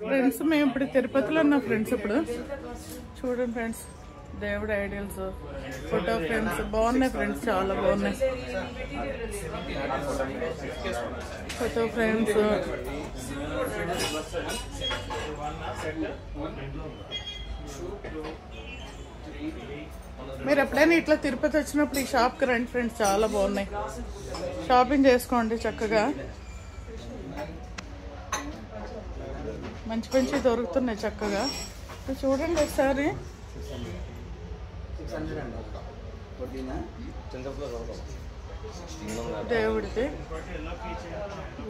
Friends మేము ఇప్పుడు తిరుపతిలో ఉన్నాం ఫ్రెండ్స్. ఇప్పుడు చూడండి ఫ్రెండ్స్, దేవుడి ఐడియల్స్, ఫోటో ఫ్రేమ్స్ బాగున్నాయి ఫ్రెండ్స్, చాలా బాగున్నాయి ఫోటో ఫ్రేమ్స్. మీరు ఎప్పుడైనా ఇట్లా తిరుపతి వచ్చినప్పుడు ఈ షాప్కి రండి ఫ్రెండ్స్, చాలా బాగున్నాయి. షాపింగ్ చేసుకోండి చక్కగా, మంచి మంచి దొరుకుతున్నాయి చక్కగా. చూడండి ఒకసారి, దేవుడిది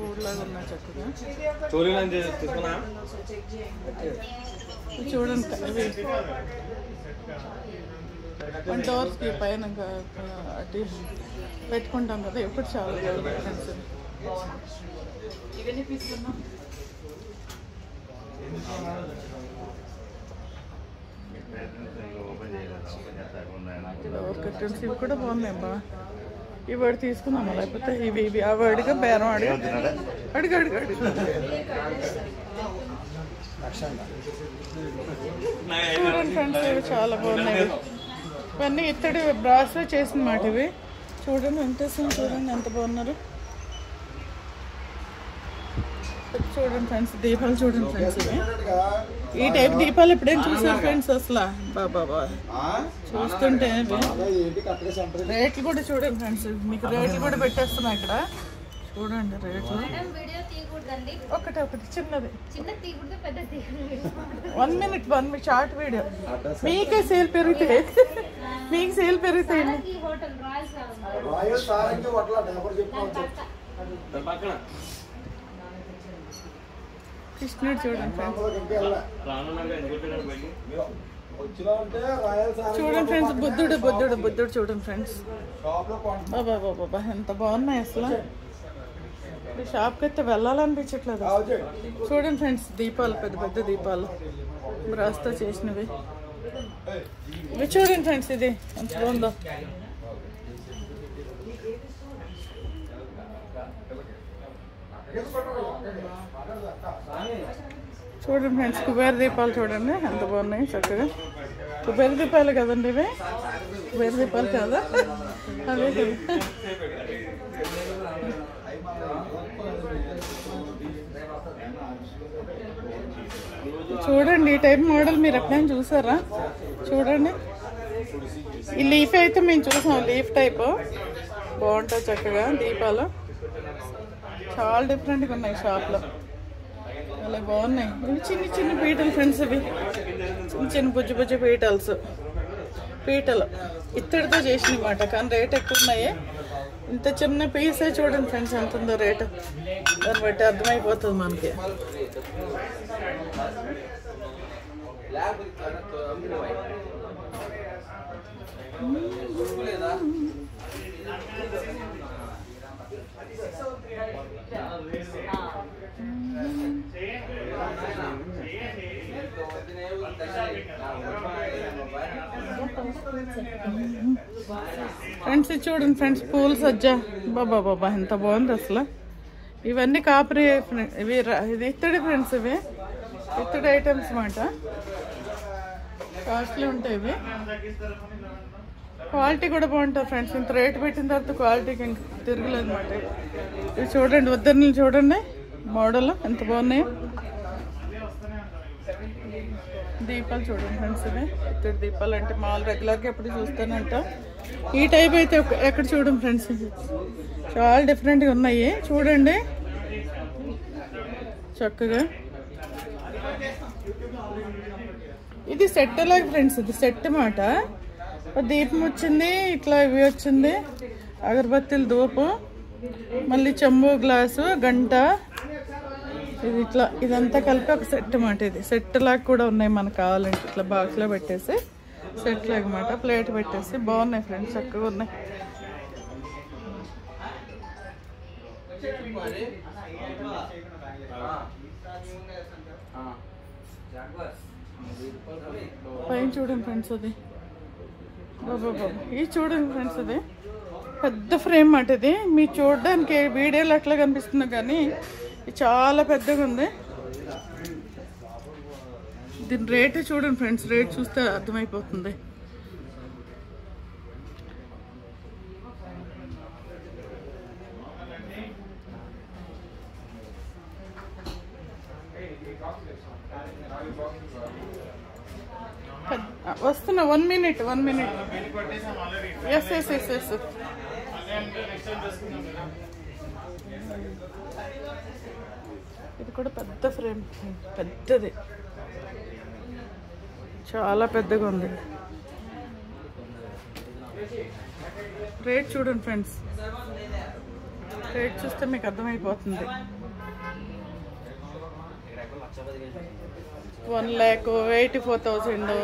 ఊర్లాగా ఉన్నాయి చక్కగా. చూడండి ఇవి మన డోర్స్కి పైన అటు పెట్టుకుంటాం కదా, ఎప్పుడు చాలా ఫ్రెండ్స్. ఇవన్నీ తీసుకున్నాం. డోర్ కర్టన్స్ ఇవి కూడా బాగున్నాయి అబ్బా. ఈ వర్డ్ తీసుకున్నామా, లేకపోతే ఇవి ఇవి ఆ వర్డ్గా బేరం అడిగి అడుగు అడుగు అడుగు. చూడండి ఫ్రెండ్స్, ఇవి చాలా బాగున్నాయి. ఇవన్నీ ఇత్తడి బ్రాస్లో చేసిన మాట ఇవి. చూడండి వెంకటేశ్వరం, చూడండి ఎంత బాగున్నారు. చూడండి ఫ్రెండ్స్, దీపాలు చూడండి ఫ్రెండ్స్. ఇవి ఈ టైప్ దీపాలు ఎప్పుడైనా చూసారు ఫ్రెండ్స్? అసలు బాబా చూస్తుంటే రేట్లు కూడా చూడండి ఫ్రెండ్స్, మీకు రేట్లు కూడా పెట్టేస్తున్నా ఇక్కడ. చూడండి రేట్లు ఒకటి ఒకటి చిన్నది. 1 minute షార్ట్ వీడియో. మీకే సేల్ పెరుగుతాయి, మీకు సేల్ పెరుగుతాయి. కృష్ణుడు చూడండి ఫ్రెండ్స్, చూడండి ఫ్రెండ్స్, బుద్ధుడు బుద్ధుడు బుద్ధుడు చూడండి ఫ్రెండ్స్. బాబా బాబా ఎంత బాగున్నాయి అసలు. ఈ షాప్కి అయితే వెళ్ళాలనిపించట్లేదు. చూడండి ఫ్రెండ్స్, దీపాలు, పెద్ద పెద్ద దీపాలు బ్రాస్తో చేసినవి. ఇవి చూడండి ఫ్రెండ్స్, ఇది ఎంత బాగుందో. చూడండి ఫ్రెండ్స్, కుబేర దీపాలు చూడండి ఎంత బాగున్నాయి చక్కగా. కుబేర దీపాలు కదండి ఇవి, కుబేర దీపాలు కదా, అదే కదా. చూడండి ఈ టైప్ మోడల్ మీరు ఎప్పుడైనా చూసారా? చూడండి ఈ లీఫ్ అయితే మేము చూసాం, లీఫ్ టైప్ బాగుంటుంది చక్కగా. దీపాలు చాలా డిఫరెంట్గా ఉన్నాయి షాప్లో, అలా బాగున్నాయి. ఇవి చిన్న చిన్న పీటలు ఫ్రెండ్స్, ఇవి చిన్న చిన్న బుజ్జి బుజ్జి పీటలు ఇత్తడితో చేసినమాట, కానీ రేట్ ఎక్కువ ఉన్నాయి. ఇంత చిన్న పీసే చూడండి ఫ్రెండ్స్ ఎంత ఉందో రేటు, దాన్ని బట్టి అర్థమైపోతుంది మనకి. ఫ్రెండ్స్ చూడండి ఫ్రెండ్స్, పూల సజ్జ బాబా బాబా ఎంత బాగుంది అసలు. ఇవన్నీ కాపరీ, ఇవి ఇది ఇత్తడి ఫ్రెండ్స్, ఇవి ఇత్తడి ఐటమ్స్ అన్నమాట, కాస్ట్లీ ఉంటాయి ఇవి. క్వాలిటీ కూడా బాగుంటుంది ఫ్రెండ్స్. ఇంత రేటు పెట్టిన తర్వాత క్వాలిటీకి ఇంక తిరగలేదు అన్నమాట. ఇవి చూడండి, ఉద్దరని చూడండి మోడల్ ఎంత బాగున్నాయి. దీపాలు చూడండి ఫ్రెండ్స్, ఇవి ఇత్తడి దీపాలు. అంటే మాల్ రెగ్యులర్గా ఎప్పుడు చూస్తానంట. ఈ టైప్ అయితే ఎక్కడ చూడండి ఫ్రెండ్స్, చాలా డిఫరెంట్గా ఉన్నాయి చూడండి చక్కగా. ఇది సెట్ లాగా ఫ్రెండ్స్, ఇది సెట్ మాట. దీపం వచ్చింది, ఇట్లా ఇవి వచ్చింది, అగరబత్తీలు, ధూపం, మళ్ళీ చెంబు, గ్లాసు, గంట, ఇది ఇట్లా ఇదంతా కలిపి ఒక సెట్ అన్నమాట. ఇది సెట్ లాగా కూడా ఉన్నాయి, మనకు కావాలంటే ఇట్లా బాక్స్లో పెట్టేసి సెట్ లాగా అన్నమాట, ప్లేట్ పెట్టేసి బాగున్నాయి ఫ్రెండ్స్, చక్కగా ఉన్నాయి. పైన చూడండి ఫ్రెండ్స్, అది బాబా బాబా ఇది చూడండి ఫ్రెండ్స్, అది పెద్ద ఫ్రేమ్ మాట. ఇది మీరు చూడడానికి వీడియోలో ఎట్లా కనిపిస్తుందో కానీ ఇది చాలా పెద్దగా ఉంది. దీని రేట్ చూడండి ఫ్రెండ్స్, రేట్ చూస్తే అర్థమైపోతుంది. వస్తున్నా, 1 minute. ఎస్. ఇది కూడా పెద్ద ఫ్రేమ్, పెద్దది, చాలా పెద్దగా ఉంది. రేట్ చూడండి ఫ్రెండ్స్, రేట్ చూస్తే మీకు అర్థమైపోతుంది. 1,84,000.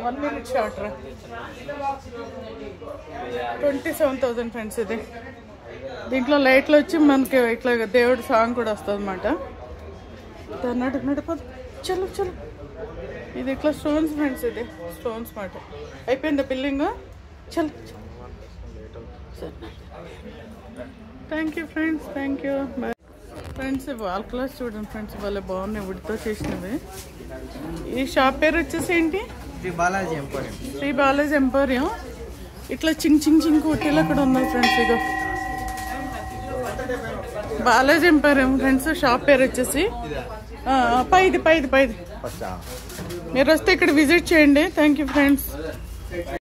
1 minute షార్ట్ రా. 27,000 ఫ్రెండ్స్ ఇది. దీంట్లో లైట్లు వచ్చి మనకి ఇట్లా దేవుడి సాంగ్ కూడా వస్తుంది అన్నమాట. నడిపోదు. చలో ఇది ఇట్లా స్టోన్స్ ఫ్రెండ్స్, ఇది స్టోన్స్ మాట. అయిపోయిందా బిల్లింగ్? చలో. Thank you friends, thank you. Bye friends. Wall clocks చూడండి ఫ్రెండ్స్, వాళ్ళే బాగున్నాయి, వుడ్తో చేసినవి. ఈ షాప్ పేరు వచ్చేసి ఏంటి? శ్రీ బాలాజీ ఎంపోరియం. ఇట్లా చింగ్ కుట్టీలు అక్కడ ఉన్నాయి ఫ్రెండ్స్. ఇదో బాలాజీ ఎంపోరియం ఫ్రెండ్స్, షాప్ పేరు వచ్చేసి. పైది మీరు వస్తే ఇక్కడ విజిట్ చేయండి. Thank you friends.